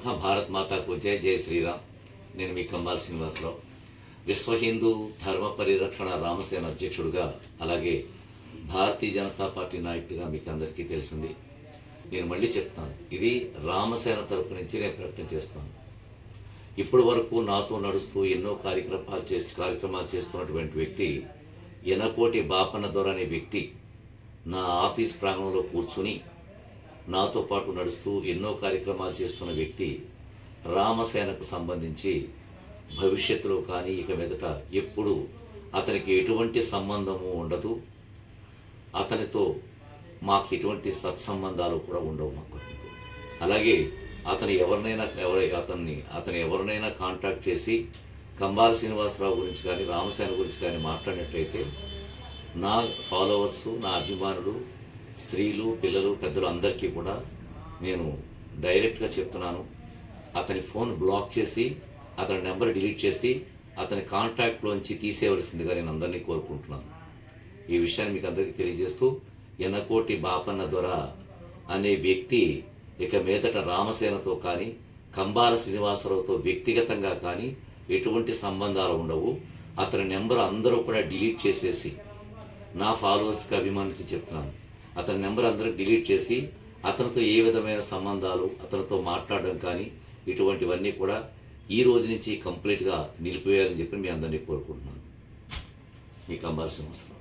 భారత్ మాతాకు జై జై శ్రీరామ్. నేను మీ కంబాల శ్రీనివాసరావు, విశ్వ హిందూ ధర్మ పరిరక్షణ రామసేన అధ్యక్షుడుగా, అలాగే భారతీయ జనతా పార్టీ నాయకుడిగా మీకు అందరికీ తెలిసింది. నేను మళ్ళీ చెప్తాను, ఇది రామసేన తరపు నుంచి నేను ప్రకటన చేస్తాను. ఇప్పటి వరకు నాతో నడుస్తూ ఎన్నో కార్యక్రమాలు చేస్తున్నటువంటి వ్యక్తి ఎనకోటి బాపన్న దొర అనే వ్యక్తి నా ఆఫీస్ ప్రాంగణంలో కూర్చుని నాతో పాటు నడుస్తూ ఎన్నో కార్యక్రమాలు చేస్తున్న వ్యక్తి రామసేనకు సంబంధించి భవిష్యత్తులో కానీ ఇక మీదట ఎప్పుడు అతనికి ఎటువంటి సంబంధము ఉండదు, అతనితో మాకు ఎటువంటి సత్సంబంధాలు కూడా ఉండవు మాకు. అలాగే అతను ఎవరినైనా కాంటాక్ట్ చేసి కంబాల శ్రీనివాసరావు గురించి కానీ రామసేన గురించి కానీ మాట్లాడినట్లయితే నా ఫాలోవర్స్, నా అభిమానులు, స్త్రీలు, పిల్లలు, పెద్దలు అందరికీ కూడా నేను డైరెక్ట్గా చెప్తున్నాను, అతని ఫోన్ బ్లాక్ చేసి అతని నెంబర్ డిలీట్ చేసి అతని కాంటాక్ట్లోంచి తీసేయవలసిందిగా నేను అందరినీ కోరుకుంటున్నాను. ఈ విషయాన్ని మీకు అందరికీ తెలియజేస్తూ, ఎనకోటి బాపన్న దొర అనే వ్యక్తి ఇక మీదట రామసేనతో కానీ కంబాల శ్రీనివాసరావుతో వ్యక్తిగతంగా కానీ ఎటువంటి సంబంధాలు ఉండవు. అతని నెంబర్ అందరూ కూడా డిలీట్ చేసేసి, నా ఫాలోవర్స్కి అభిమానికి చెప్తున్నాను, అతని నెంబర్ అందరూ డిలీట్ చేసి అతనితో ఏ విధమైన సంబంధాలు, అతనితో మాట్లాడడం కానీ ఇటువంటివన్నీ కూడా ఈ రోజు నుంచి కంప్లీట్గా నిలిపివేయాలని చెప్పి మీ అందరినీ కోరుకుంటున్నాను. మీ కంబాల శ్రీనివాసరావు.